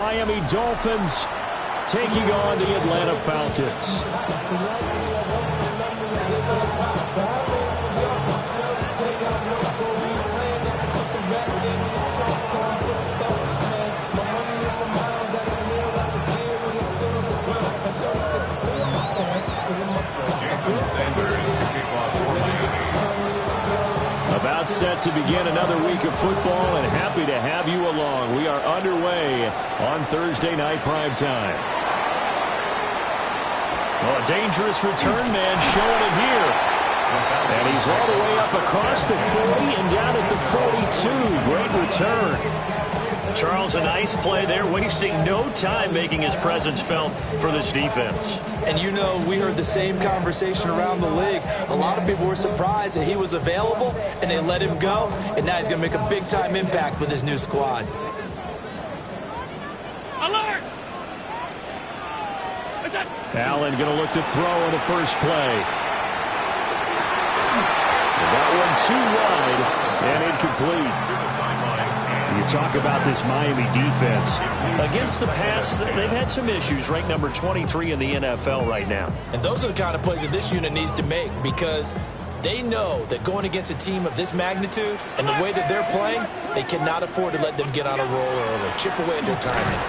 Miami Dolphins taking on the Atlanta Falcons. About set to begin another week of football, and happy to have you along. We are underway on Thursday night primetime. Well, a dangerous return man showing it here. And he's all the way up across the 40 and down at the 42. Great return. Charles, a nice play there, wasting no time making his presence felt for this defense. And you know, we heard the same conversation around the league. A lot of people were surprised that he was available, and they let him go, and now he's going to make a big-time impact with his new squad. Alert! Allen going to look to throw on the first play. That one too wide and incomplete. You talk about this Miami defense. Against the pass, they've had some issues. Ranked number 23 in the NFL right now. And those are the kind of plays that this unit needs to make, because they know that going against a team of this magnitude and the way that they're playing, they cannot afford to let them get on a roll early. Chip away at their timing.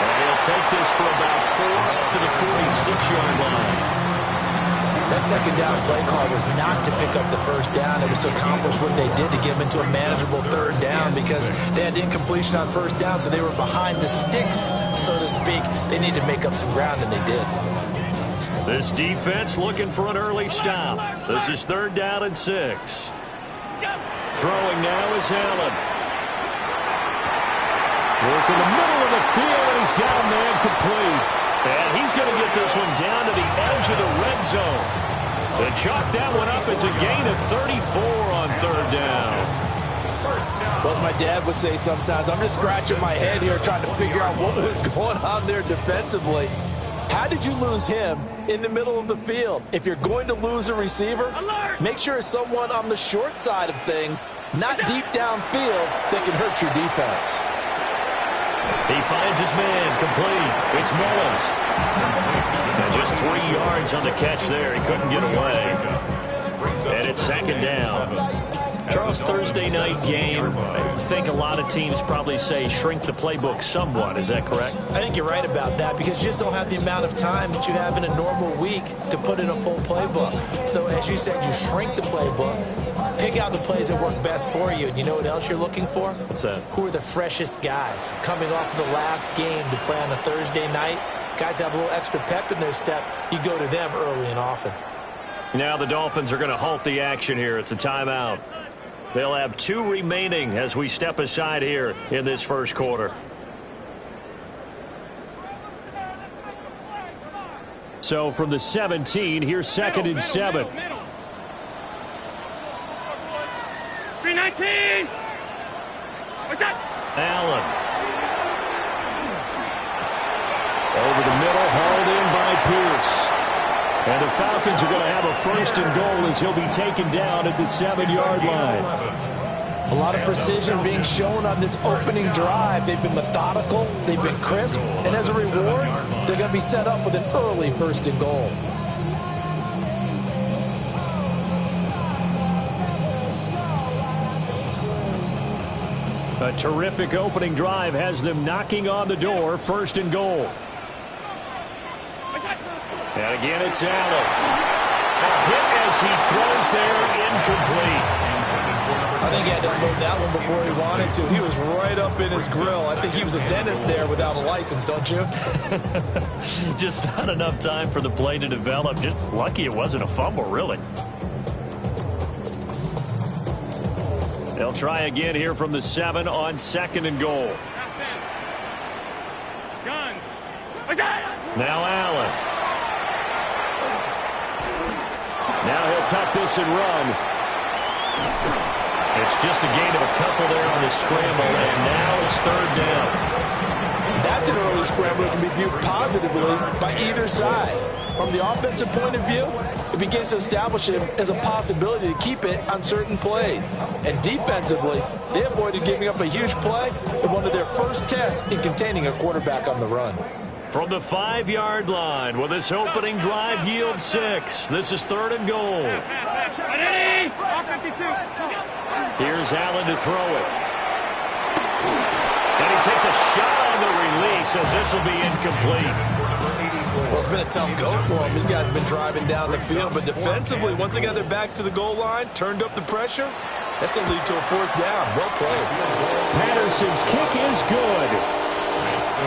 And he'll take this for about 4 up to the 46-yard line. That second down play call was not to pick up the first down. It was to accomplish what they did to get them into a manageable third down, because they had incompletion on first down, so they were behind the sticks, so to speak. They needed to make up some ground, and they did. This defense looking for an early stop. This is 3rd down and 6. Throwing now is Allen. Work in the middle of the field, and he's got a man complete. And he's going to get this one down to the edge of the red zone. And chalk that one up as a gain of 34 on 3rd down. Well, as my dad would say sometimes, I'm just scratching my head here trying to figure out what was going on there defensively. How did you lose him in the middle of the field? If you're going to lose a receiver, make sure it's someone on the short side of things, not deep downfield, that can hurt your defense. He finds his man, complete. It's Mullins. And just 3 yards on the catch there. He couldn't get away. And it's 2nd down. Charles, Thursday night game, I think a lot of teams probably say shrink the playbook somewhat. Is that correct? I think you're right about that, because you just don't have the amount of time that you have in a normal week to put in a full playbook. So as you said, you shrink the playbook, pick out the plays that work best for you. And you know what else you're looking for? What's that? Who are the freshest guys coming off the last game to play on a Thursday night? Guys have a little extra pep in their step. You go to them early and often. Now the Dolphins are going to halt the action here. It's a timeout. They'll have 2 remaining as we step aside here in this first quarter. So from the 17, here's 2nd and 7. 319. What's that? Allen. Over the middle, hauled in by Pierce. And the Falcons are going to have a 1st and goal as he'll be taken down at the 7-yard line. A lot of precision being shown on this opening drive. They've been methodical, they've been crisp, and as a reward, they're going to be set up with an early 1st and goal. A terrific opening drive has them knocking on the door. 1st and goal. And again, it's Allen. A hit as he throws there, incomplete. I think he had to unload that one before he wanted to. He was right up in his grill. I think he was a dentist there without a license, don't you? Just not enough time for the play to develop. Just lucky it wasn't a fumble, really. They'll try again here from the 7 on 2nd and goal. Now Allen. Now he'll tuck this and run. It's just a gain of a couple there on the scramble, and now it's 3rd down. That's an early scramble that can be viewed positively by either side. From the offensive point of view, it begins to establish him as a possibility to keep it on certain plays. And defensively, They avoided giving up a huge play in one of their first tests in containing a quarterback on the run. From the 5-yard line, will this opening drive yield 6? This is 3rd and goal. Here's Allen to throw it. And he takes a shot on the release as this will be incomplete. Well, it's been a tough go for him. These guys have been driving down the field, but defensively, once they got their backs to the goal line, turned up the pressure, that's going to lead to a 4th down. Well played. Patterson's kick is good.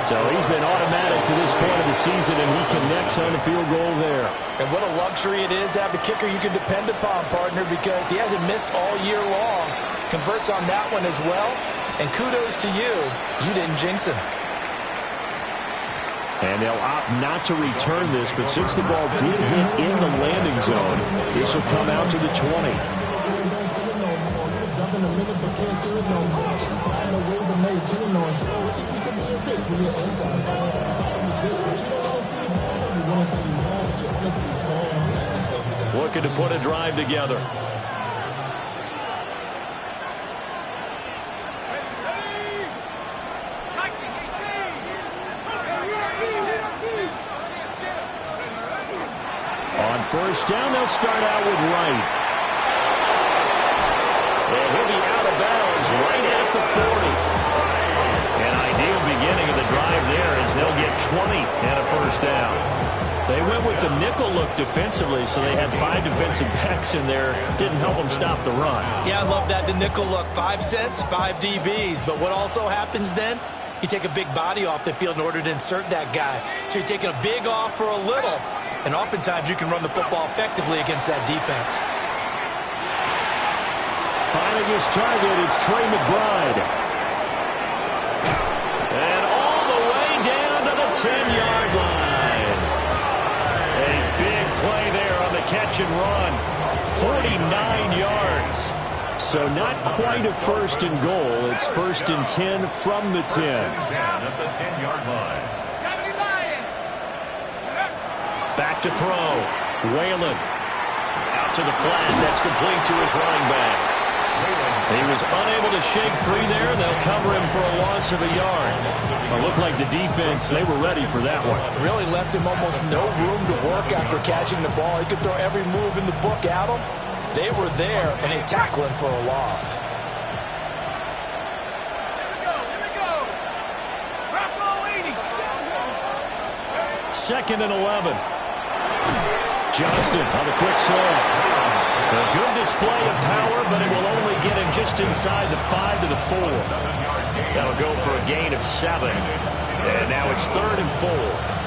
So he's been automatic to this point of the season, and he connects on the field goal there. And what a luxury it is to have a kicker you can depend upon, partner, because he hasn't missed all year long. Converts on that one as well. And kudos to you. You didn't jinx him. And they'll opt not to return this, but since the ball did hit in the landing zone, this will come out to the 20. Looking to put a drive together. On 1st down, they'll start out with Wright. And he'll be out of bounds right at the 40. An ideal beginning of the drive there as they'll get 20 and a 1st down. They went with the nickel look defensively, so they had 5 defensive backs in there. Didn't help them stop the run. Yeah, I love that, the nickel look. 5 cents, 5 DBs. But what also happens then? You take a big body off the field in order to insert that guy. So you're taking a big off for a little. And oftentimes you can run the football effectively against that defense. Finding his target, it's Trey McBride. And all the way down to the 10-yard line. A big play there on the catch and run. 49 yards. So not quite a 1st and goal. It's 1st and 10 from the 10. Down at the 10-yard line. Back to throw. Whalen. Out to the flat. That's complete to his running back. He was unable to shake free there. They'll cover him for a loss of a yard. It looked like the defense, they were ready for that one. Really left him almost no room to work after catching the ball. He could throw every move in the book at him. They were there, and they tackled him for a loss. Here we go. Bravo 80. 2nd and 11. Johnston on the quick slant. A good display of power, but it will only get him just inside the 5 to the 4. That'll go for a gain of 7. And now it's 3rd and 4.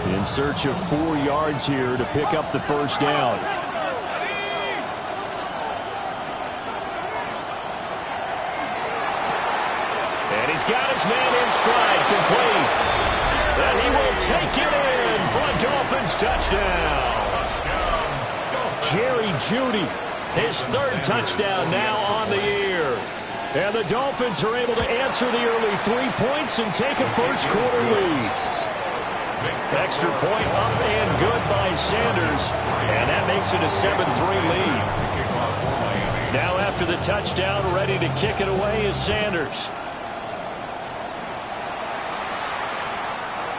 In search of 4 yards here to pick up the 1st down. And he's got his man in stride, complete. And he will take it in for a Dolphins touchdown. Jerry Jeudy, his 3rd touchdown now on the year. And the Dolphins are able to answer the early 3 points and take a 1st quarter lead. Extra point up and good by Sanders. And that makes it a 7-3 lead. Now after the touchdown, ready to kick it away is Sanders.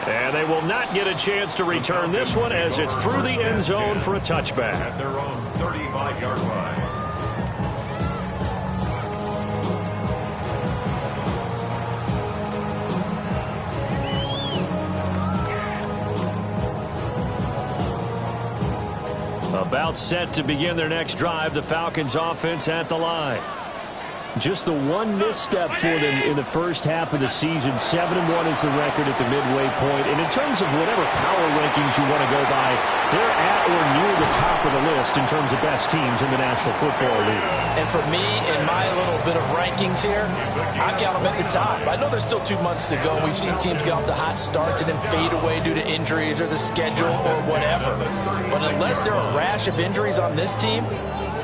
And they will not get a chance to return this one as it's through the end zone for a touchback. At their own 35-yard line. About set to begin their next drive, the Falcons offense at the line. Just the one misstep for them in the first half of the season. 7-1 is the record at the midway point. And in terms of whatever power rankings you want to go by, they're at or near the top of the list in terms of best teams in the National Football League. And for me, in my little bit of rankings here, I've got them at the top. I know there's still 2 months to go. We've seen teams get off to hot starts and then fade away due to injuries or the schedule or whatever. But unless there are a rash of injuries on this team,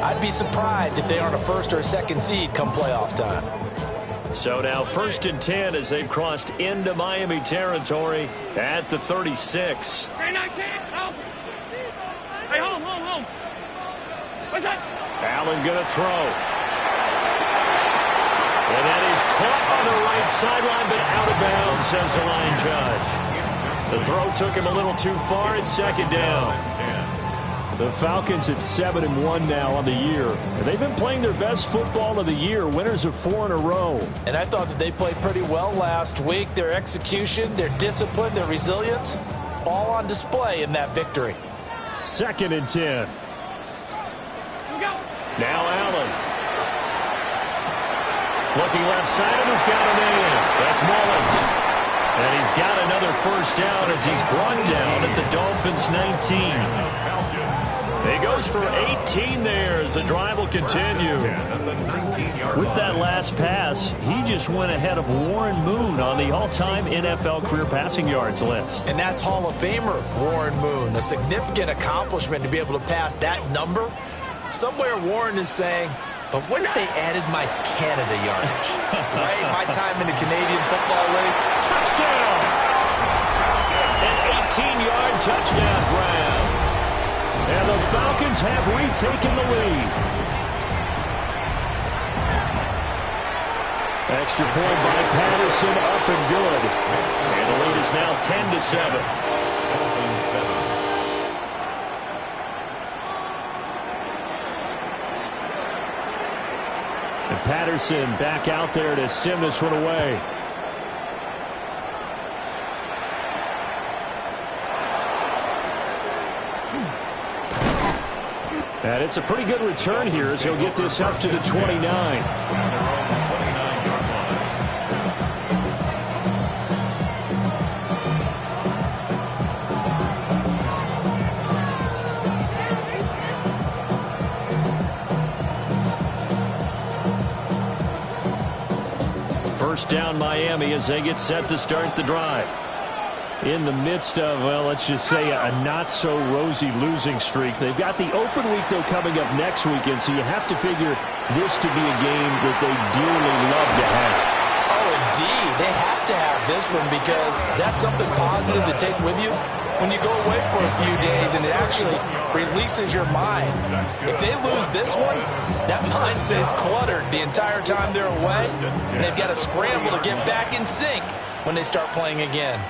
I'd be surprised if they aren't a first or a second seed come playoff time. So now 1st and 10 as they've crossed into Miami territory at the 36. Hey, 19, home. Hey, home. What's that? Allen going to throw. And that is caught on the right sideline, but out of bounds, says the line judge. The throw took him a little too far. It's 2nd down. The Falcons at 7-1 now on the year. And they've been playing their best football of the year. Winners of 4 in a row. And I thought that they played pretty well last week. Their execution, their discipline, their resilience, all on display in that victory. 2nd and 10. Now Allen. Looking left side, and he's got a man. That's Mullins. And he's got another first down as he's brought down at the Dolphins' 19. He goes for 18 there as the drive will continue. With that last pass, he just went ahead of Warren Moon on the all-time NFL career passing yards list. And that's Hall of Famer Warren Moon. A significant accomplishment to be able to pass that number. Somewhere Warren is saying, but what if they added my Canada yardage? Right? My time in the Canadian Football League. Touchdown! An 18-yard touchdown grab. And the Falcons have retaken the lead. Extra point by Patterson, up and good. And the lead is now 10-7. And Patterson back out there to send this one away. And it's a pretty good return here as he'll get this up to the 29. First down Miami as they get set to start the drive. In the midst of, well, let's just say a not-so-rosy losing streak. They've got the open week, though, coming up next weekend, so you have to figure this to be a game that they dearly love to have. Oh, indeed. They have to have this one because that's something positive to take with you when you go away for a few days, and it actually releases your mind. If they lose this one, that mind stays cluttered the entire time they're away, and they've got to scramble to get back in sync when they start playing again.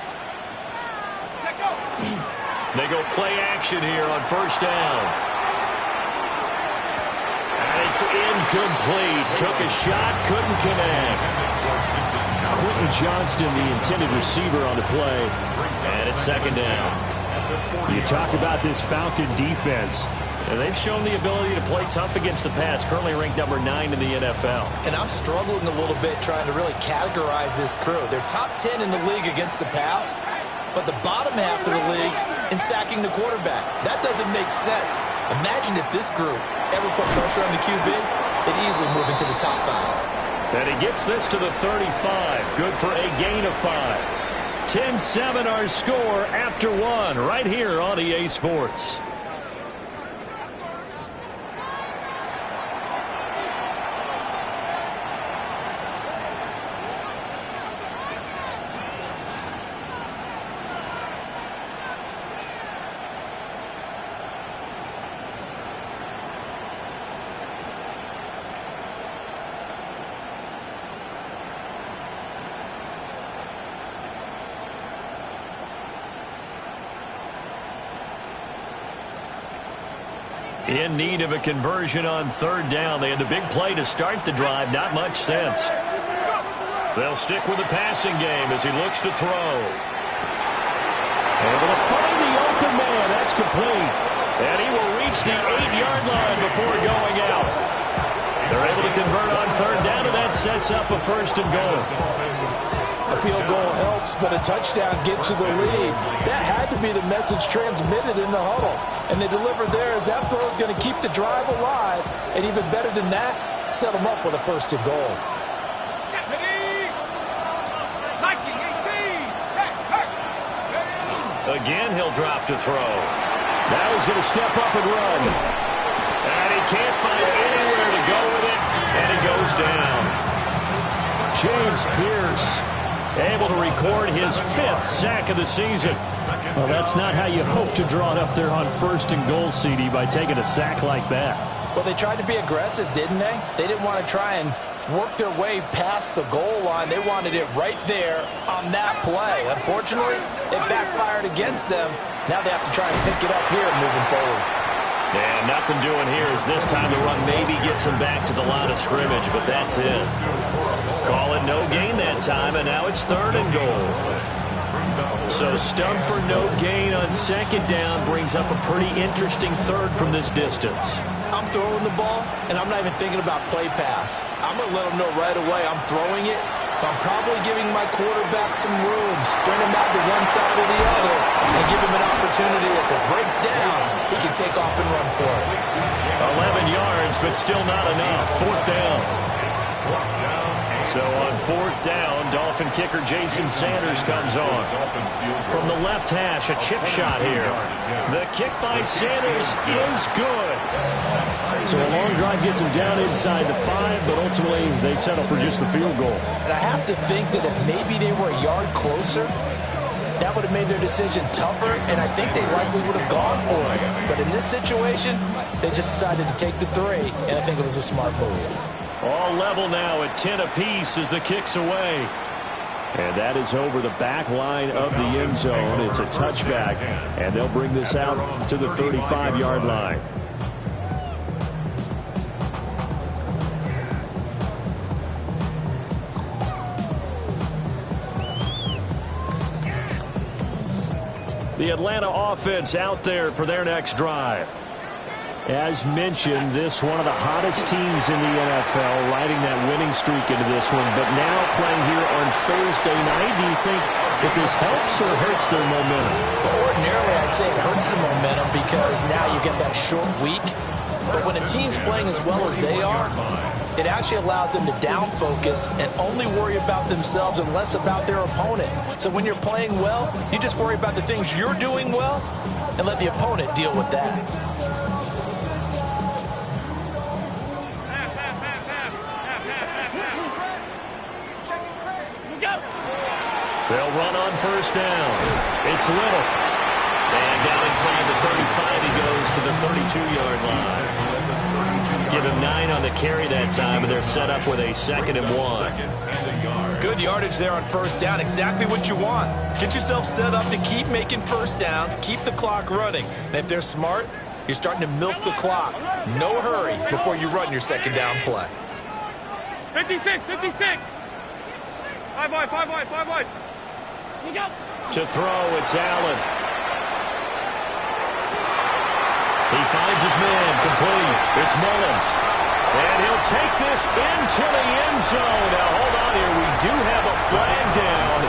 They go play action here on first down. And it's incomplete. Took a shot, couldn't connect. Quentin Johnston, the intended receiver on the play. And it's 2nd down. You talk about this Falcon defense. And they've shown the ability to play tough against the pass. Currently ranked number 9 in the NFL. And I'm struggling a little bit trying to really categorize this crew. They're top 10 in the league against the pass, but the bottom half of the league in sacking the quarterback. That doesn't make sense. Imagine if this group ever put pressure on the QB, they'd easily move into the top 5. And he gets this to the 35. Good for a gain of 5. 10-7 our score after 1 right here on EA Sports. In need of a conversion on 3rd down. They had the big play to start the drive. Not much sense. They'll stick with the passing game as he looks to throw. Able to find the open man. That's complete. And he will reach the 8-yard line before going out. They're able to convert on third down, and that sets up a 1st and goal. A field goal helps, but a touchdown gets you the lead. That had to be the message transmitted in the huddle. And they delivered there as that throw is going to keep the drive alive. And even better than that, set them up with a 1st and goal. Again, he'll drop to throw. Now he's going to step up and run. And he can't find anywhere to go with it. And he goes down. James Pierce able to record his 5th sack of the season. Well, that's not how you hope to draw it up there on 1st and goal, CD, by taking a sack like that. Well, they tried to be aggressive, didn't they? They didn't want to try and work their way past the goal line. They wanted it right there on that play. Unfortunately, it backfired against them. Now they have to try and pick it up here moving forward. And nothing doing here as this time the run maybe gets him back to the line of scrimmage, but that's it. Call it no gain that time, and now it's 3rd and goal. So stumped for no gain on 2nd down brings up a pretty interesting 3rd from this distance. I'm throwing the ball, and I'm not even thinking about play pass. I'm going to let them know right away I'm throwing it. I'm probably giving my quarterback some room, sprint him out to one side or the other, and give him an opportunity. If it breaks down, he can take off and run for it. 11 yards, but still not enough. 4th down. So on 4th down, Dolphin kicker Jason Sanders comes on. From the left hash, a chip shot here. The kick by Sanders is good. So a long drive gets them down inside the 5, but ultimately they settle for just the field goal. And I have to think that if maybe they were a yard closer, that would have made their decision tougher, and I think they likely would have gone for it. But in this situation, they just decided to take the 3, and I think it was a smart move. All level now at 10 apiece as the kick's away. And that is over the back line of the end zone. It's a touchback, and they'll bring this out to the 35-yard line. The Atlanta offense out there for their next drive. As mentioned, this one of the hottest teams in the NFL, riding that winning streak into this one, but now playing here on Thursday night. Do you think that this helps or hurts their momentum? Well, ordinarily, I'd say it hurts the momentum because now you get that short week. But when a team's playing as well as they are, it actually allows them to down focus and only worry about themselves and less about their opponent. So when you're playing well, you just worry about the things you're doing well and let the opponent deal with that. They'll run on 1st down. It's Little. And down inside the 35, he goes to the 32-yard line. Give him 9 on the carry that time, and they're set up with a 2nd and 1. Good yardage there on 1st down. Exactly what you want. Get yourself set up to keep making 1st downs, keep the clock running. And if they're smart, you're starting to milk the clock. No hurry before you run your 2nd down play. 56, 56. 5 wide, 5 wide, 5 wide. To throw, it's Allen. He finds his man, complete. It's Mullins. And he'll take this into the end zone. Now, hold on here. We do have a flag down.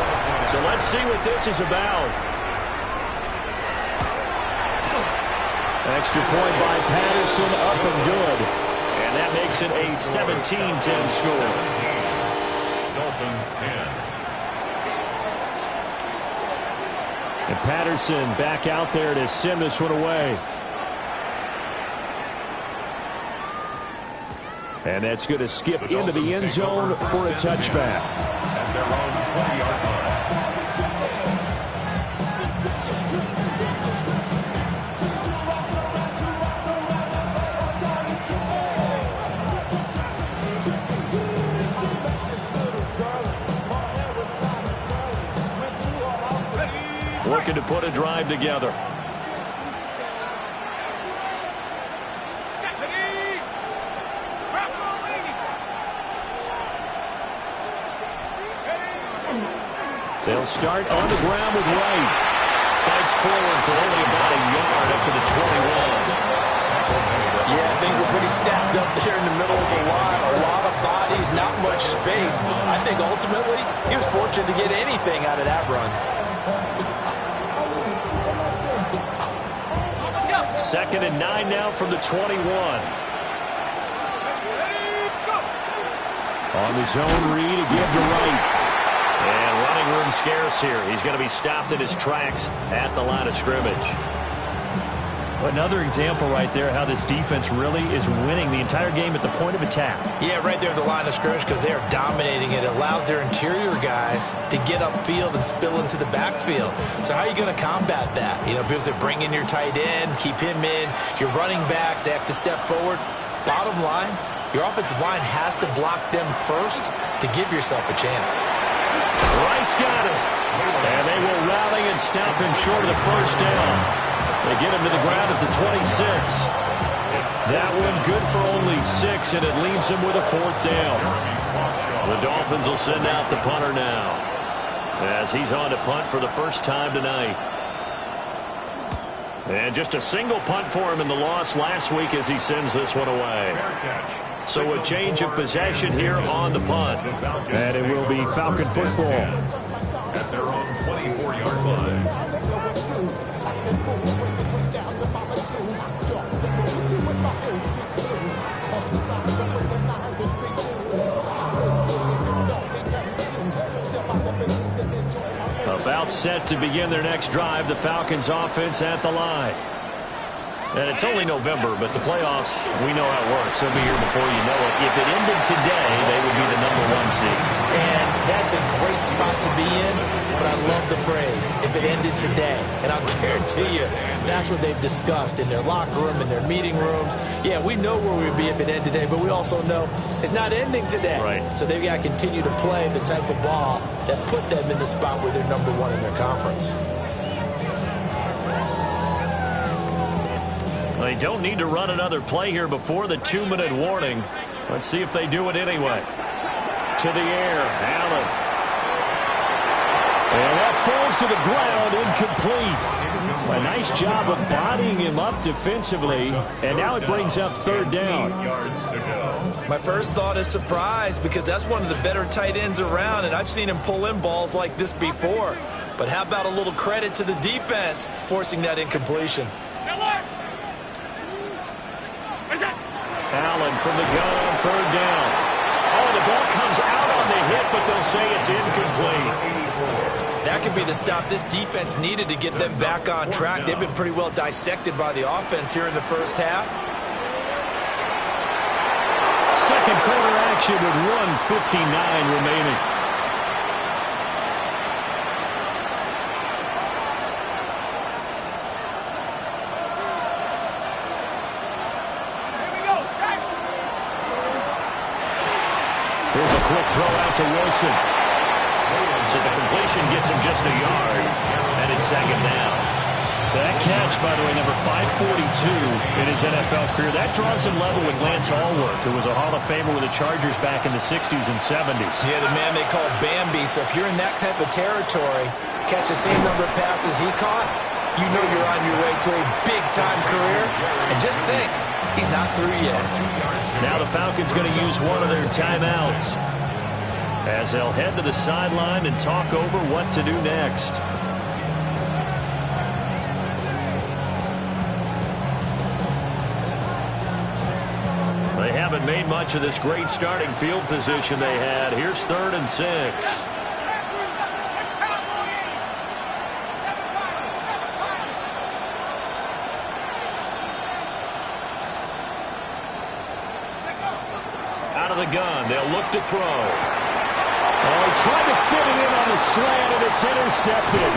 So let's see what this is about. Extra point by Patterson, up and good. And that makes it a 17-10 score. Dolphins 10. And Patterson back out there to send this one away. And that's going to skip into the end zone for a touchback. At their own 20-yard line. Looking to put a drive together. They'll start on the ground with Wright. Fights forward for only about a yard up to the 21. Yeah, things were pretty stacked up there in the middle of the line. A lot of bodies, not much space. I think ultimately he was fortunate to get anything out of that run. Second and 9 now from the 21. On his own read, a give to right. And running room scarce here. He's going to be stopped in his tracks at the line of scrimmage. Another example right there how this defense really is winning the entire game at the point of attack. Yeah, right there at the line of scrimmage because they are dominating it. It allows their interior guys to get upfield and spill into the backfield. So how are you going to combat that? You know, because they bring in your tight end, keep him in. Your running backs, they have to step forward. Bottom line, your offensive line has to block them first to give yourself a chance. Wright's got it. And they will rally and stop him short of the first down. They get him to the ground at the 26. That one good for only 6, and it leaves him with a 4th down. The Dolphins will send out the punter now, as he's on to punt for the first time tonight. And just a single punt for him in the loss last week as he sends this one away. So a change of possession here on the punt. And it will be Falcon football. At their own 24-yard line. About set to begin their next drive, the Falcons offense at the line. And it's only November, but the playoffs, we know how it works. They'll be here before you know it. If it ended today, they would be the #1 seed. And that's a great spot to be in, but I love the phrase, if it ended today. And I'll guarantee you, that's what they've discussed in their locker room, in their meeting rooms. Yeah, we know where we would be if it ended today, but we also know it's not ending today. Right. So they've got to continue to play the type of ball that put them in the spot where they're #1 in their conference. They don't need to run another play here before the 2-minute warning. Let's see if they do it anyway. To the air, Allen. And that falls to the ground, incomplete. A nice job of bodying him up defensively, and now it brings up 3rd down. My first thought is surprise because that's one of the better tight ends around, and I've seen him pull in balls like this before. But how about a little credit to the defense forcing that incompletion? Allen from the gun on 3rd down. Oh, the ball comes out on the hit, but they'll say it's incomplete. That could be the stop this defense needed to get them back on track. They've been pretty well dissected by the offense here in the first half. Second quarter action with 1:59 remaining. Here's a quick throw out to Wilson. So the completion gets him just a yard, and it's 2nd down. That catch, by the way, number 542 in his NFL career, that draws him level with Lance Allworth, who was a Hall of Famer with the Chargers back in the 60s and 70s. Yeah, the man they call Bambi. So if you're in that type of territory, catch the same number of passes he caught, you know you're on your way to a big-time career. And just think, he's not through yet. Now the Falcons going to use one of their timeouts as they'll head to the sideline and talk over what to do next. They haven't made much of this great starting field position they had. Here's 3rd and 6. Out of the gun, they'll look to throw. Oh, he tried to fit it in on the slant, and it's intercepted.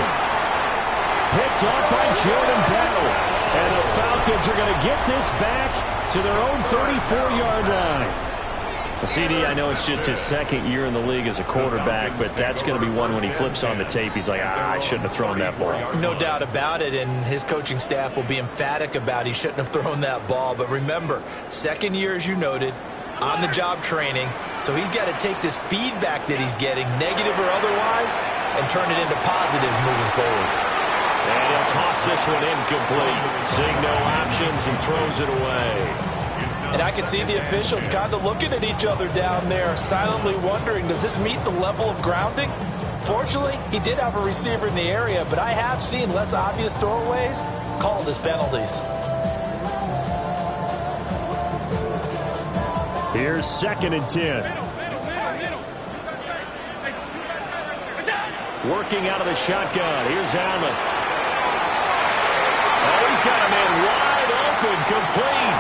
Picked off by Jordan Battle. And the Falcons are going to get this back to their own 34-yard line. CD, I know it's just his 2nd year in the league as a quarterback, but that's going to be one when he flips on the tape, he's like, I shouldn't have thrown that ball. No doubt about it, and his coaching staff will be emphatic about he shouldn't have thrown that ball. But remember, 2nd year, as you noted, on-the-job training, so he's got to take this feedback that he's getting, negative or otherwise, and turn it into positives moving forward. And he'll toss this one incomplete. Seeing no options and throws it away. And I can see the officials kind of looking at each other down there, silently wondering, does this meet the level of grounding? Fortunately, he did have a receiver in the area, but I have seen less obvious throwaways called as penalties. Here's 2nd and 10. Working out of the shotgun. Here's Allen. Oh, he's got a man wide open, complete.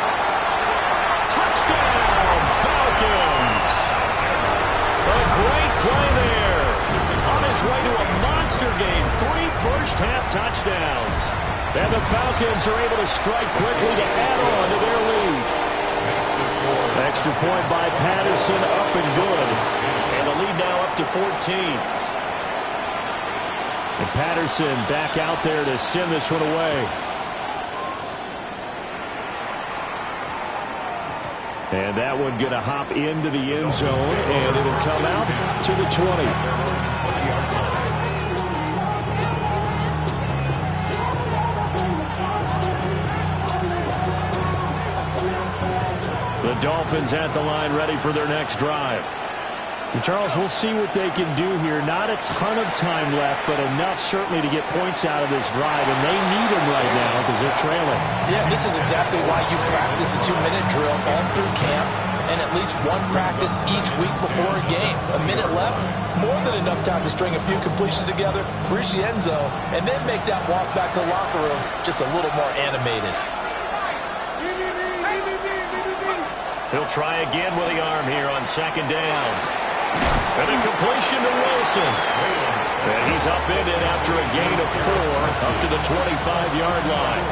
Touchdown, Falcons. A great play there. On his way to a monster game. 3 first-half touchdowns. And the Falcons are able to strike quickly to add on to their lead. Extra point by Patterson, up and good. And the lead now up to 14. And Patterson back out there to send this one away. And that one going to hop into the end zone, and it'll come out to the 20. The Dolphins at the line, ready for their next drive. And Charles, we'll see what they can do here. Not a ton of time left, but enough certainly to get points out of this drive, and they need them right now because they're trailing. Yeah, this is exactly why you practice a 2-minute drill all through camp and at least one practice each week before a game. A minute left, more than enough time to string a few completions together, reach the end zone, and then make that walk back to the locker room just a little more animated. He'll try again with the arm here on 2nd down. And a completion to Wilson. And he's upended after a gain of 4 up to the 25-yard line.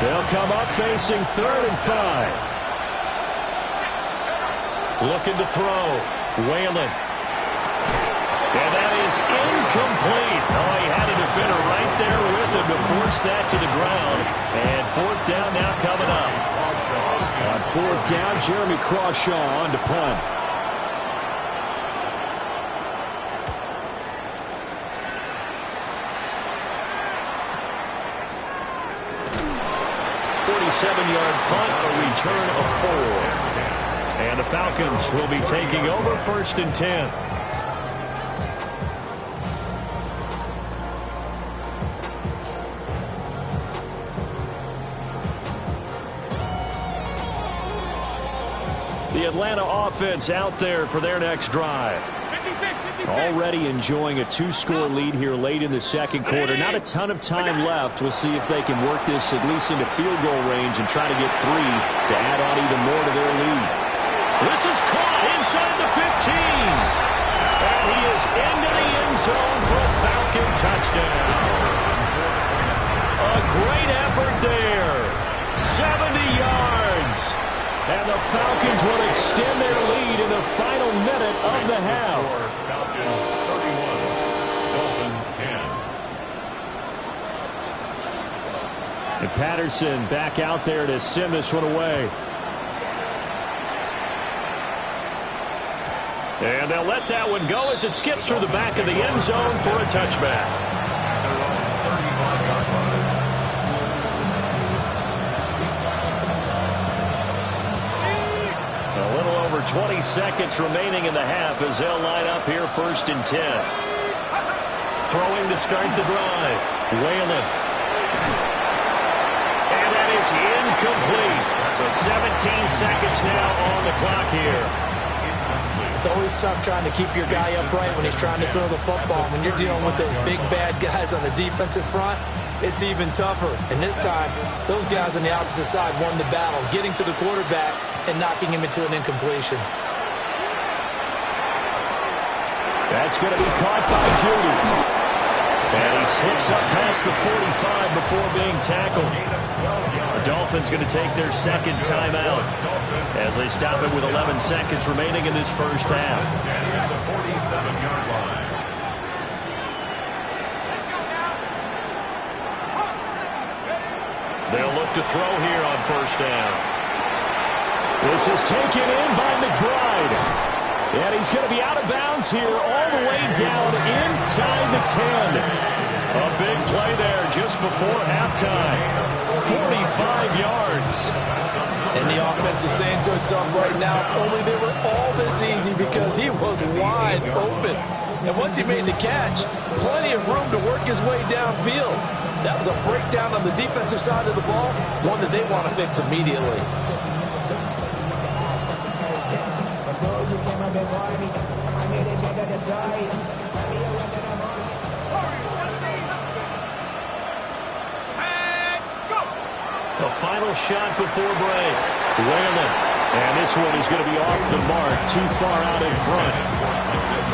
They'll come up facing 3rd and 5. Looking to throw. Whalen. And that is incomplete. Oh, he had a defender right there with him to force that to the ground. And 4th down now coming up. On 4th down, Jeremy Crawshaw on to punt. Seven-yard punt, a return of 4. And the Falcons will be taking over 1st and 10. The Atlanta offense out there for their next drive. Already enjoying a 2-score lead here late in the 2nd quarter. Not a ton of time left. We'll see if they can work this at least into field goal range and try to get 3 to add on even more to their lead. This is caught inside the 15. And he is into the end zone for a Falcon touchdown. A great effort there. 70 yards. And the Falcons will extend their lead in the final minute of the half. Falcons 31, Dolphins 10. And Patterson back out there to send this one away. And they'll let that one go as it skips through the back of the end zone for a touchback. A little over 20 seconds remaining in the half as they'll line up here 1st and 10. Throwing to start the drive. Whalen. And that is incomplete. So 17 seconds now on the clock here. It's always tough trying to keep your guy upright when he's trying to throw the football. When you're dealing with those big, bad guys on the defensive front, it's even tougher. And this time, those guys on the opposite side won the battle, getting to the quarterback and knocking him into an incompletion. That's going to be caught by Judy. And he slips up past the 45 before being tackled. The Dolphins going to take their 2nd timeout as they stop it with 11 seconds remaining in this first half. The 47-yard line. They'll look to throw here on 1st down. This is taken in by McBride. And he's going to be out of bounds here all the way down inside the 10. A big play there just before halftime. 45 yards. And the offense is saying to itself right now, only they were all this easy because he was wide open. And once he made the catch, plenty of room to work his way downfield. That was a breakdown on the defensive side of the ball, one that they want to fix immediately. The final shot before break. Whalen. And this one is going to be off the mark, too far out in front.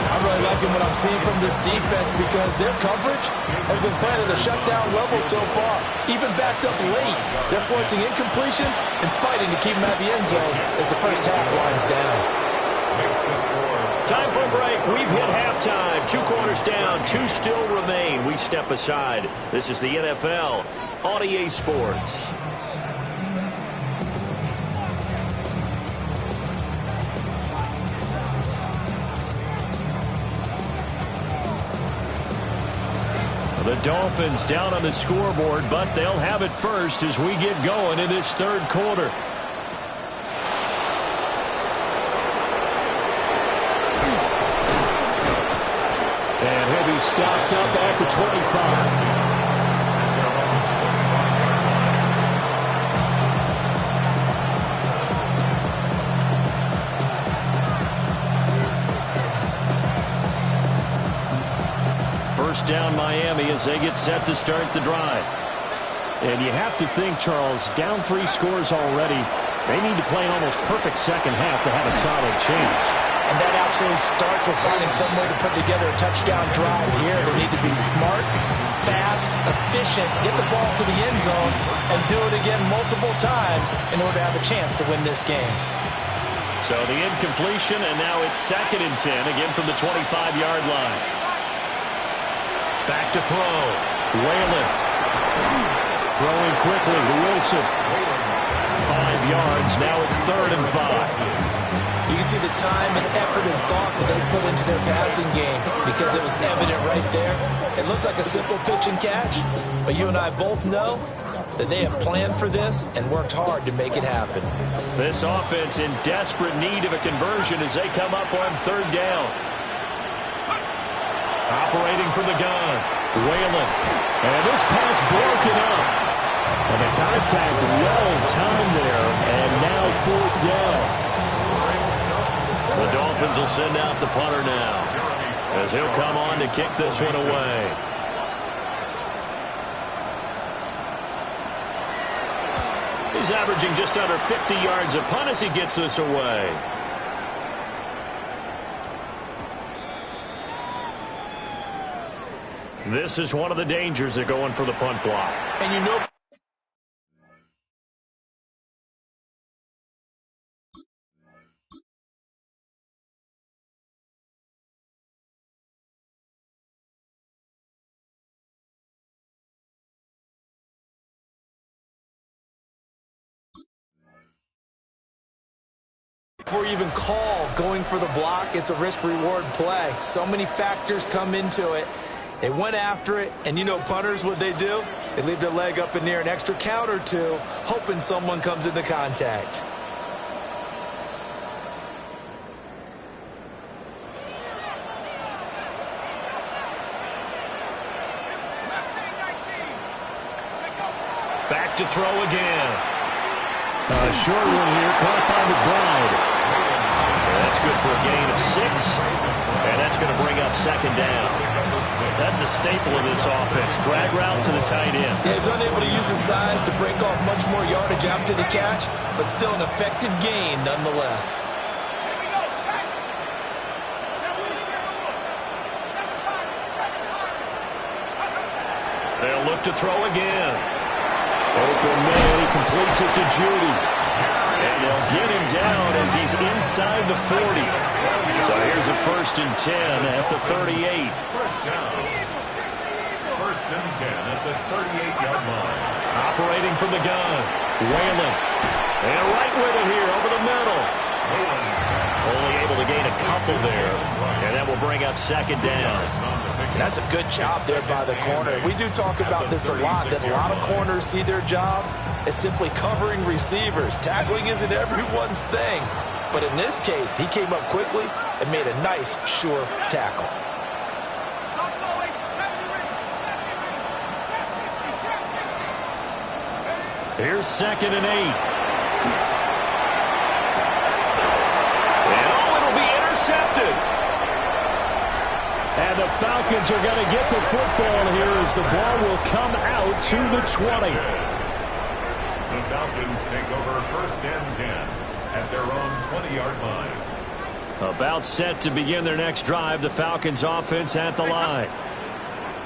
I'm really liking what I'm seeing from this defense because their coverage has been playing at a shutdown level so far. Even backed up late, they're forcing incompletions and fighting to keep them at the end zone as the first half winds down. Time for a break. We've hit halftime. 2 quarters down, 2 still remain. We step aside. This is the NFL on EA Sports. The Dolphins down on the scoreboard, but they'll have it first as we get going in this third quarter. And he'll be stopped up at the 25. First down Miami as they get set to start the drive. And you have to think, Charles, down 3 scores already. They need to play an almost perfect second half to have a solid chance. And that absolutely starts with finding some way to put together a touchdown drive here. They need to be smart, fast, efficient, get the ball to the end zone, and do it again multiple times in order to have a chance to win this game. So the incompletion, and now it's 2nd and 10, again from the 25-yard line. Back to throw. Whalen. Throwing quickly to Wilson. 5 yards. Now it's 3rd and 5. You can see the time and effort and thought that they put into their passing game because it was evident right there. It looks like a simple pitch and catch, but you and I both know that they have planned for this and worked hard to make it happen. This offense in desperate need of a conversion as they come up on 3rd down. Operating from the gun. Whalen. And this pass broken up. And the contact well timed there. And now 4th down. The Dolphins will send out the punter now as he'll come on to kick this one away. He's averaging just under 50 yards a punt as he gets this away. This is one of the dangers of going for the punt block. And you know, before you even call going for the block, it's a risk-reward play. So many factors come into it. They went after it, and you know punters, what they do? They leave their leg up in near an extra count or two, hoping someone comes into contact. Back to throw again. A short one here, caught by McBride. That's good for a gain of 6, and that's going to bring up 2nd down. That's a staple of this offense. Drag route to the tight end. Yeah, he's unable to use his size to break off much more yardage after the catch, but still an effective gain nonetheless. They'll look to throw again. Open man, he completes it to Judy. And they'll get him down as he's inside the 40. So here's a 1st and 10 at the 38. First down. 1st and 10 at the 38-yard line. Operating from the gun. Whalen. And right with it here over the middle. Only able to gain a couple there. And that will bring up 2nd down. That's a good job there by the corner. We do talk about this a lot, that a lot of corners see their job as simply covering receivers. Tackling isn't everyone's thing. But in this case, he came up quickly and made a nice, sure tackle. Here's 2nd and 8. And it'll be intercepted. And the Falcons are going to get the football here as the ball will come out to the 20. The Falcons take over 1st and 10 at their own 20-yard line. About set to begin their next drive, the Falcons offense at the line.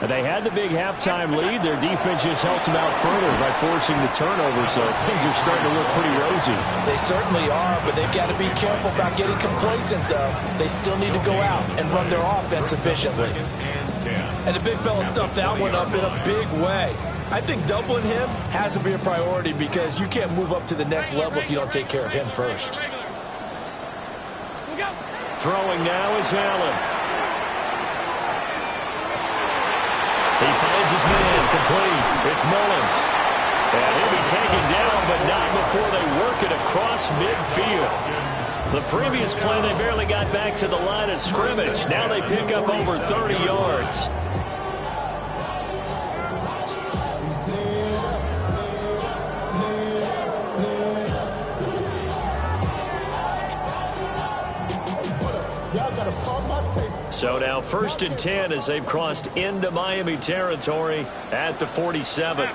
And they had the big halftime lead. Their defense just helped them out further by forcing the turnover, so things are starting to look pretty rosy. They certainly are, but they've got to be careful about getting complacent, though. They still need to go out and run their offense efficiently. And the big fella stuffed that one up in a big way. I think doubling him has to be a priority because you can't move up to the next level if you don't take care of him first. Throwing now is Allen. He finds his man complete. It's Mullins. And he'll be taken down, but not before they work it across midfield. The previous play, they barely got back to the line of scrimmage. Now they pick up over 30 yards. So now 1st and 10 as they've crossed into Miami territory at the 47.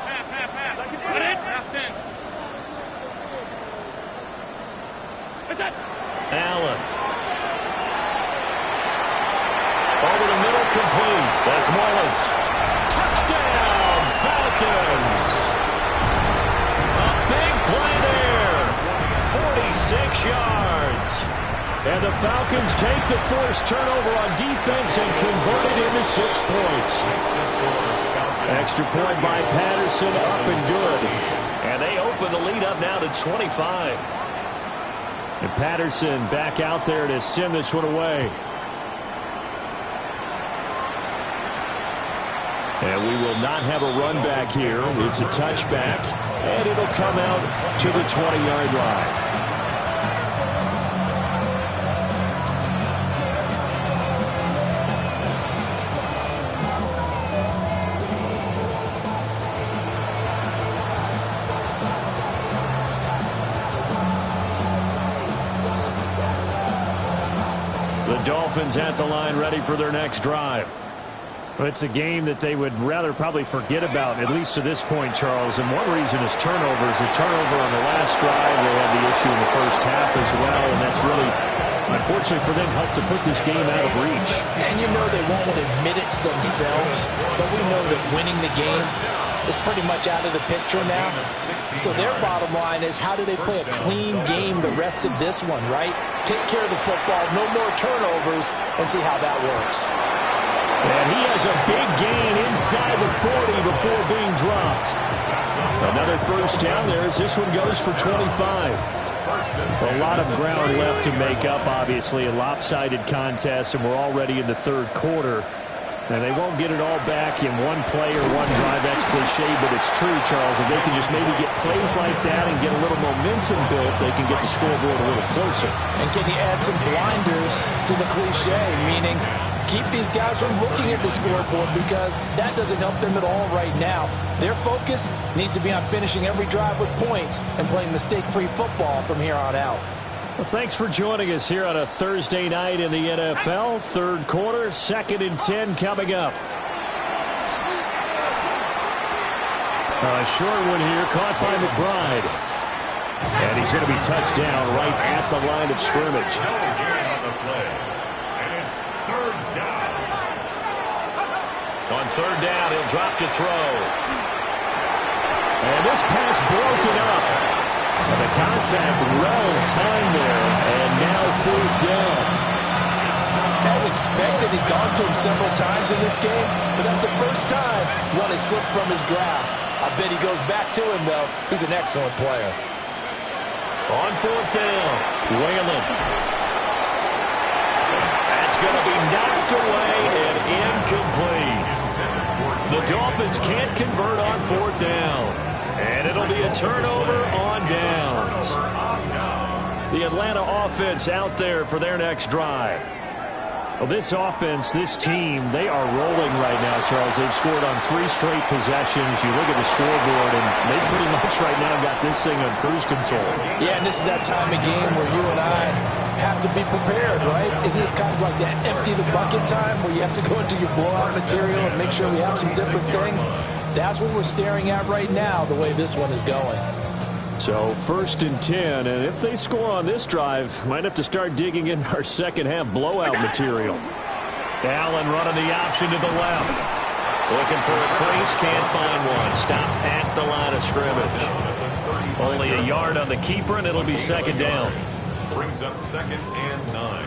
Allen. Over the middle, complete. That's Mullins. Touchdown, Falcons. A big play there. 46 yards. And the Falcons take the forced turnover on defense and convert it into 6 points. Extra point by Patterson, up and good. And they open the lead up now to 25. And Patterson back out there to send this one away. And we will not have a run back here. It's a touchback, and it'll come out to the 20-yard line. Dolphins at the line ready for their next drive. It's a game that they would rather probably forget about, at least to this point, Charles. And one reason is turnovers. A turnover on the last drive. They had the issue in the first half as well, and that's really, unfortunately for them, helped to put this game out of reach. And you know they won't admit it to themselves, but we know that winning the game is pretty much out of the picture now. So their bottom line is, how do they play a clean game the rest of this one, right? Take care of the football, no more turnovers, and see how that works. And he has a big gain inside the 40 before being dropped. Another first down there as this one goes for 25. A lot of ground left to make up, obviously. A lopsided contest, and we're already in the 3rd quarter. And they won't get it all back in one play or one drive. That's cliche, but it's true, Charles. If they can just maybe get plays like that and get a little momentum built, they can get the scoreboard a little closer. And can you add some blinders to the cliche, meaning keep these guys from looking at the scoreboard, because that doesn't help them at all right now. Their focus needs to be on finishing every drive with points and playing mistake-free football from here on out. Well, thanks for joining us here on a Thursday night in the NFL. 3rd quarter, 2nd and 10 coming up. A short one here, caught by McBride. And he's going to be touched down right at the line of scrimmage. On 3rd down, he'll drop to throw. And this pass broken up. And the contact well timed there, and now 4th down. As expected, he's gone to him several times in this game, but that's the first time one has slipped from his grasp. I bet he goes back to him, though. He's an excellent player. On 4th down, Whalen. That's going to be knocked away and incomplete. Dolphins can't convert on 4th down. And it'll be a turnover on downs. The Atlanta offense out there for their next drive. Well, this offense, this team, they are rolling right now, Charles. They've scored on 3 straight possessions. You look at the scoreboard, and they pretty much right now got this thing on cruise control. Yeah, and this is that time of game where you and I have to be prepared, right? Isn't this kind of like that empty the bucket time where you have to go into your blowout material and make sure we have some different things? That's what we're staring at right now, the way this one is going. So 1st and 10, and if they score on this drive, might have to start digging in our second half blowout material. Allen running the option to the left. Looking for a crease, can't find one. Stopped at the line of scrimmage. Only a yard on the keeper, and it'll be 2nd down. Brings up 2nd and 9.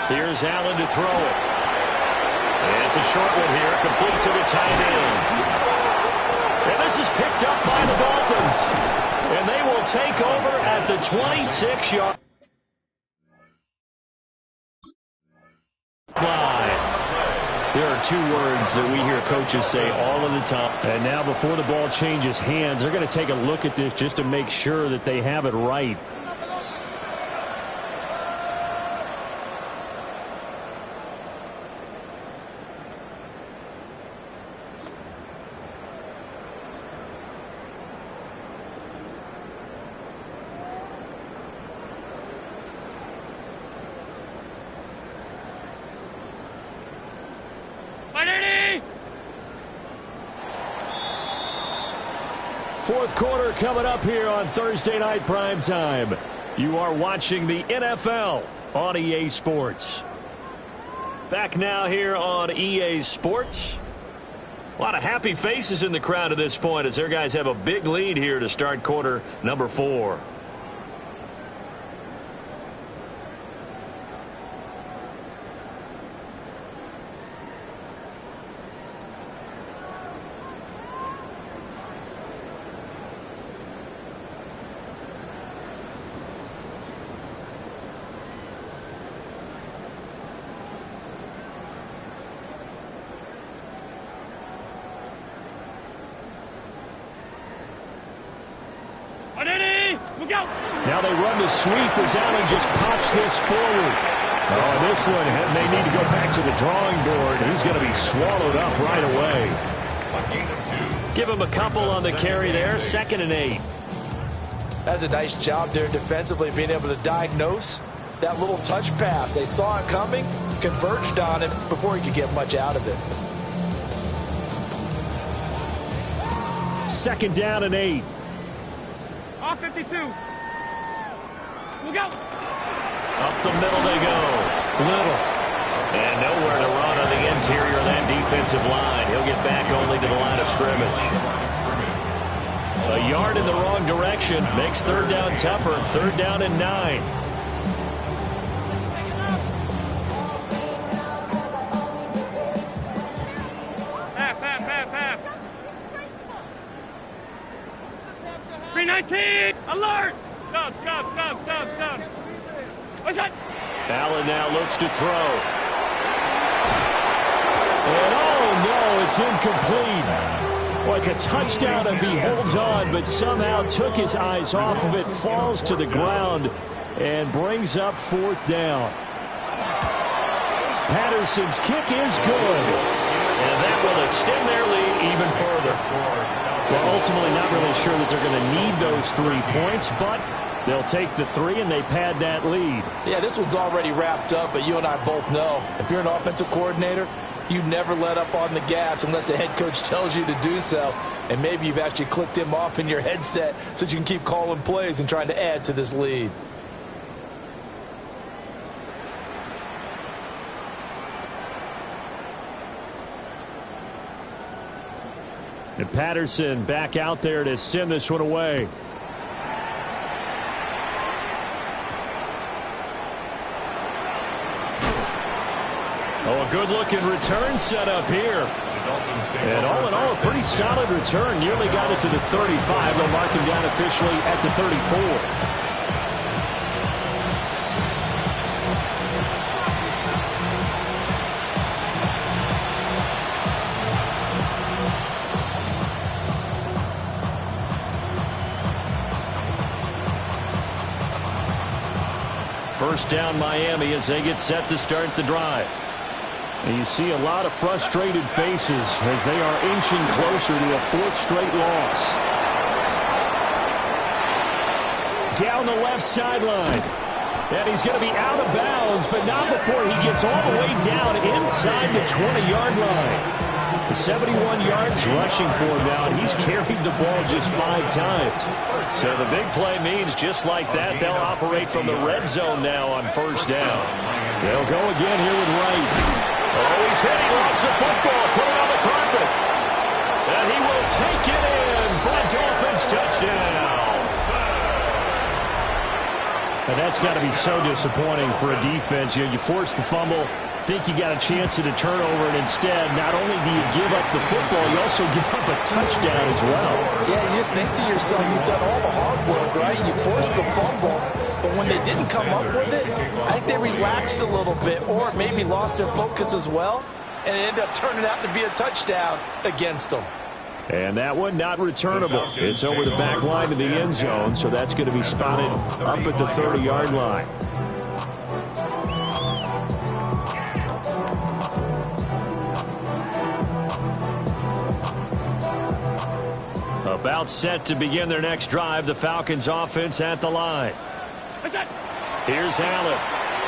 Here's Allen to throw it. And it's a short one here, complete to the tight end. And this is picked up by the Dolphins. And they will take over at the 26-yard line. There are 2 words that we hear coaches say all of the time. And now before the ball changes hands, they're going to take a look at this just to make sure that they have it right. Fourth quarter coming up here on Thursday Night Prime Time. You are watching the NFL on EA Sports. Back now here on EA Sports. A lot of happy faces in the crowd at this point as their guys have a big lead here to start quarter number 4. Now they run the sweep as Allen just pops this forward. Oh, this one may need to go back to the drawing board. He's going to be swallowed up right away. Give him a couple on the carry there. 2nd and 8. That's a nice job there defensively, being able to diagnose that little touch pass. They saw it coming, converged on it before he could get much out of it. 2nd down and 8. Off 52. We'll go. Up the middle they go. Little. And nowhere to run on the interior of that defensive line. He'll get back only to the line of scrimmage. A yard in the wrong direction makes 3rd down tougher. 3rd down and 9. Half. 319. Alert. Stop. What's that? Allen now looks to throw. And oh no, it's incomplete. Well, it's a touchdown if he holds on, but somehow took his eyes off of it, falls to the ground, and brings up 4th down. Patterson's kick is good. And that will extend their lead even further. Well, ultimately not really sure that they're going to need those 3 points, but they'll take the 3 and they pad that lead. Yeah, this one's already wrapped up, but you and I both know if you're an offensive coordinator, you never let up on the gas unless the head coach tells you to do so. And maybe you've actually clicked him off in your headset so you can keep calling plays and trying to add to this lead. And Patterson back out there to send this one away. Oh, a good-looking return set up here. And all in all, a pretty solid return. Nearly got it to the 35. They'll mark him down officially at the 34. First down Miami as they get set to start the drive. And you see a lot of frustrated faces as they are inching closer to a fourth straight loss. Down the left sideline. And he's going to be out of bounds, but not before he gets all the way down inside the 20-yard line. 71 yards rushing for him now, and he's carried the ball just 5 times. So the big play means just like that, they'll operate from the red zone now on first down. They'll go again here with Wright. Oh, he's hit. He lost the football. Put it on the carpet. And he will take it in for a Dolphins touchdown. And that's got to be so disappointing for a defense. You force the fumble, think you got a chance at a turnover, and instead, not only do you give up the football, you also give up a touchdown as well. Yeah, you just think to yourself, you've done all the hard work, right? You forced the fumble, but when they didn't come up with it, I think they relaxed a little bit or maybe lost their focus as well, and it ended up turning out to be a touchdown against them. And that one not returnable. It's over the back line to the end zone, so that's going to be spotted up at the 30-yard line. About set to begin their next drive, the Falcons offense at the line. Here's Allen.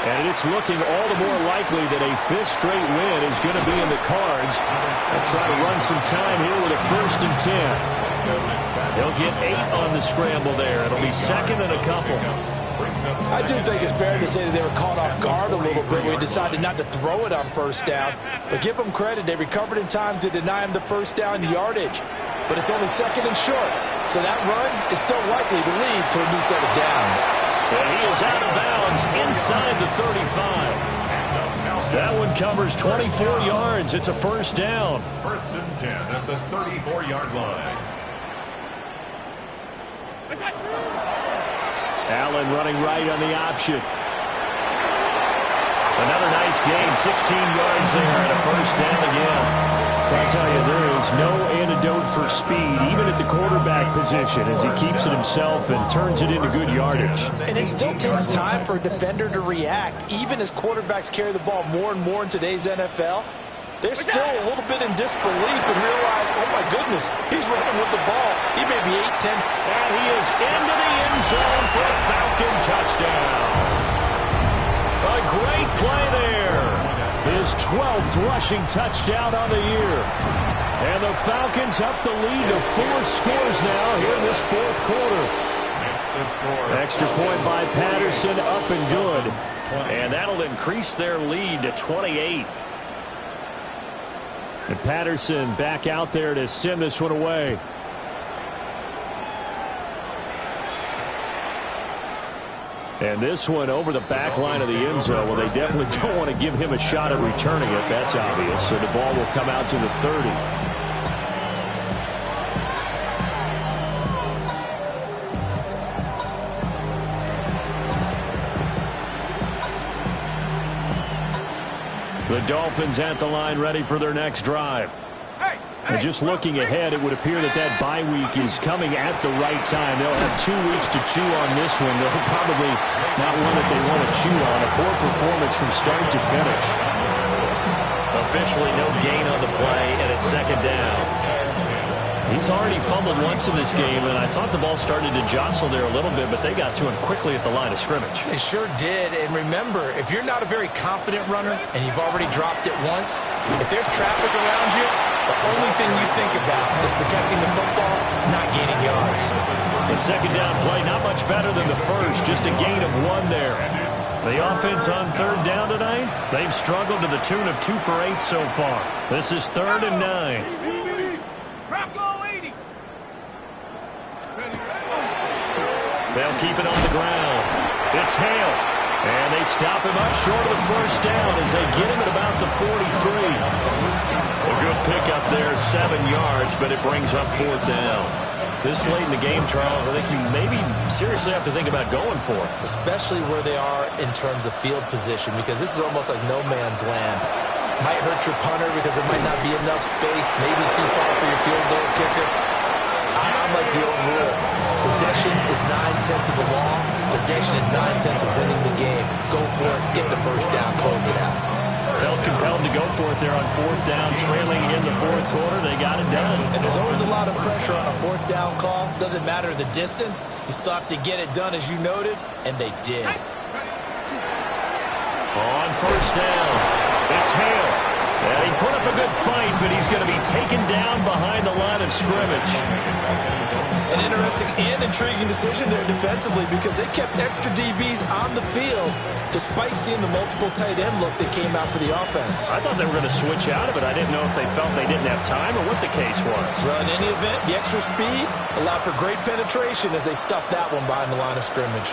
And it's looking all the more likely that a fifth straight win is going to be in the cards. They'll try to run some time here with a 1st and 10. They'll get 8 on the scramble there. It'll be second and a couple. I do think it's fair to say that they were caught off guard a little bit when we decided not to throw it on first down. But give them credit. They recovered in time to deny him the first down yardage. But it's only second and short. So that run is still likely to lead to a new set of downs. And he is out of bounds inside the 35. That one covers 24 yards. It's a first down. 1st and 10 at the 34-yard line. Allen running right on the option. Another nice gain, 16 yards there, and a first down again. I tell you, there is no antidote for speed, even at the quarterback position, as he keeps it himself and turns it into good yardage. And it still takes time for a defender to react. Even as quarterbacks carry the ball more and more in today's NFL, they're still a little bit in disbelief and realize, oh my goodness, he's running with the ball. He may be 8-10. And he is into the end zone for a Falcon touchdown. A great play there. His 12th rushing touchdown on the year. And the Falcons up the lead to 4 scores now here in this 4th quarter. Extra point by Patterson, up and good. And that'll increase their lead to 28. And Patterson back out there to send this one away. And this one over the back line of the end zone. Well, they definitely don't want to give him a shot at returning it. That's obvious. So the ball will come out to the 30. The Dolphins at the line, ready for their next drive. And just looking ahead, it would appear that that bye week is coming at the right time. They'll have 2 weeks to chew on this one. They'll probably not one that they want to chew on. A poor performance from start to finish. Officially no gain on the play, and it's second down. He's already fumbled once in this game, and I thought the ball started to jostle there a little bit, but they got to him quickly at the line of scrimmage. They sure did. And remember, if you're not a very confident runner and you've already dropped it once, if there's traffic around you, the only thing you think about is protecting the football, not gaining yards. The second down play, not much better than the first, just a gain of 1 there. The offense on third down tonight, they've struggled to the tune of 2 for 8 so far. This is 3rd and 9. They'll keep it on the ground. It's Hale. And they stop him up short of the first down as they get him at about the 43. A good pickup there, 7 yards, but it brings up 4th down. This late in the game, Charles, I think you maybe seriously have to think about going for it. Especially where they are in terms of field position, because this is almost like no man's land. Might hurt your punter because there might not be enough space, maybe too far for your field goal kicker. I'm like the old rule. Possession is 9 9/10 of the law. Possession is 9/10 of winning the game. Go for it, get the first down, close it out. Felt compelled to go for it there on 4th down, trailing in the 4th quarter. They got it done. And there's always a lot of pressure on a 4th down call. Doesn't matter the distance. You still have to get it done, as you noted, and they did. On 1st down, it's Hale. And he put up a good fight, but he's going to be taken down behind the line of scrimmage. An interesting and intriguing decision there defensively, because they kept extra DBs on the field despite seeing the multiple tight end look that came out for the offense. I thought they were going to switch out of it. I didn't know if they felt they didn't have time or what the case was. Well, in any event, the extra speed allowed for great penetration as they stuffed that one behind the line of scrimmage.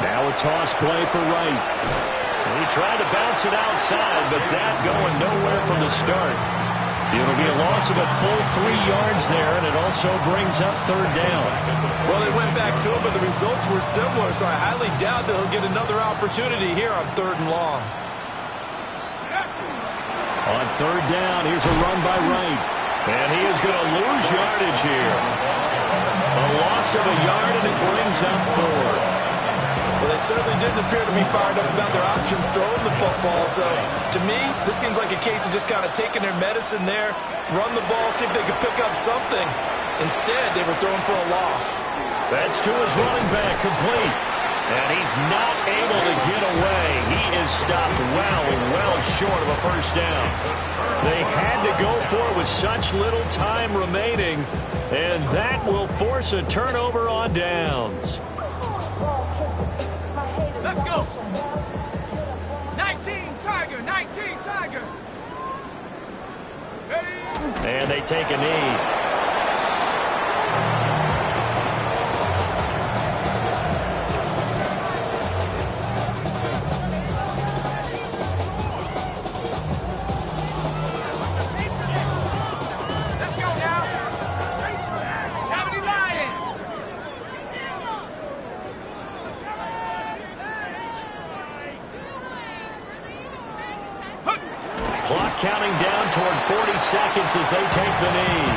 Now a toss play for Wright. He tried to bounce it outside, but that going nowhere from the start. It'll be a loss of a full 3 yards there, and it also brings up 3rd down. Well, they went back to him, but the results were similar, so I highly doubt that he'll get another opportunity here on 3rd and long. On 3rd down, here's a run by Wright. And he is going to lose yardage here. A loss of a yard, and it brings up 4. Well, they certainly didn't appear to be fired up about their options throwing the football. So, to me, this seems like a case of just kind of taking their medicine there, run the ball, see if they could pick up something. Instead, they were throwing for a loss. That's to his running back, complete. And he's not able to get away. He is stopped well short of a 1st down. They had to go for it with such little time remaining, and that will force a turnover on downs. Let's go. 19 Tiger, 19 Tiger. Ready? And they take a knee. Clock counting down toward 40 seconds as they take the knee.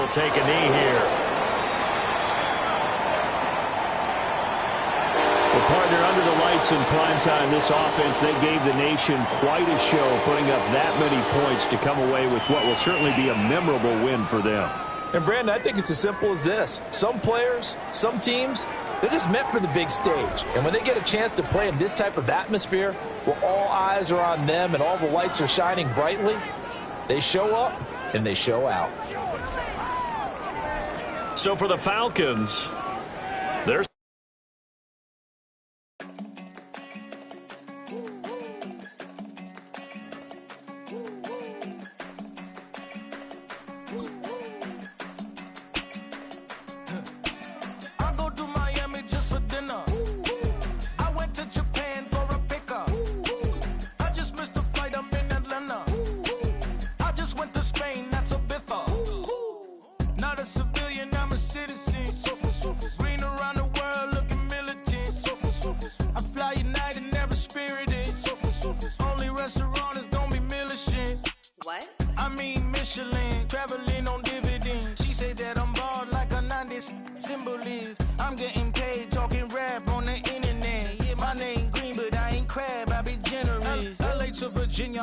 Take a knee here. Well, partner, under the lights in primetime, this offense, they gave the nation quite a show, putting up that many points to come away with what will certainly be a memorable win for them. And, Brandon, I think it's as simple as this. Some players, some teams, they're just meant for the big stage. And when they get a chance to play in this type of atmosphere, where all eyes are on them and all the lights are shining brightly, they show up and they show out. So for the Falcons, there's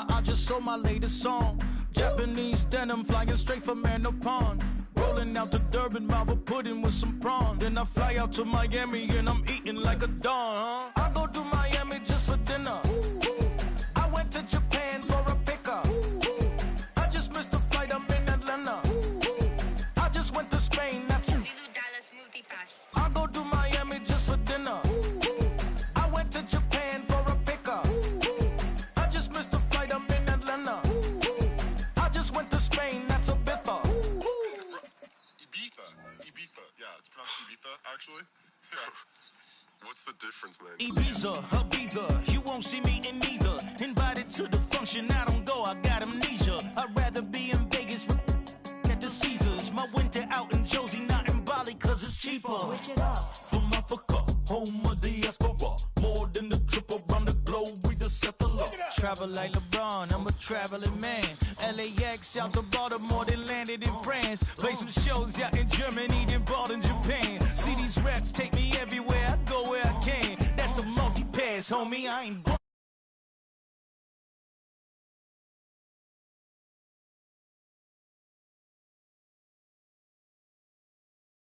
I just sold my latest song. Japanese denim flying straight from Manopon. Rolling out to Durban, Marvel pudding with some prawns. Then I fly out to Miami and I'm eating like a don. I go to Miami just for dinner. I went to Japan for a pickup. I just missed the flight, I'm in Atlanta. I just went to Spain, not you. I go to Miami just for dinner. I went to Japan for a pickup. I just missed the flight, I'm in Atlanta. I just went to Spain, that's a Ibiza. Ibiza. Yeah, it's pronounced Ibiza, actually. Yeah. What's the difference, man? Ibiza, Ibiza, you won't see me in neither. Invited to the function, I don't go, I got amnesia. I'd rather be in Vegas at the Caesars. My winter out in Josie, not in Bali, cause it's cheaper. Switch it up. From Africa, home of the diaspora. More than the trip around the globe, we just set the law. Travel like LeBron, I'm a traveling man. LAX out to Baltimore, then landed in France. Play some shows out in Germany, then bought in Japan. See these reps take me everywhere, I go where I can. That's the multi-pass, homie, I ain't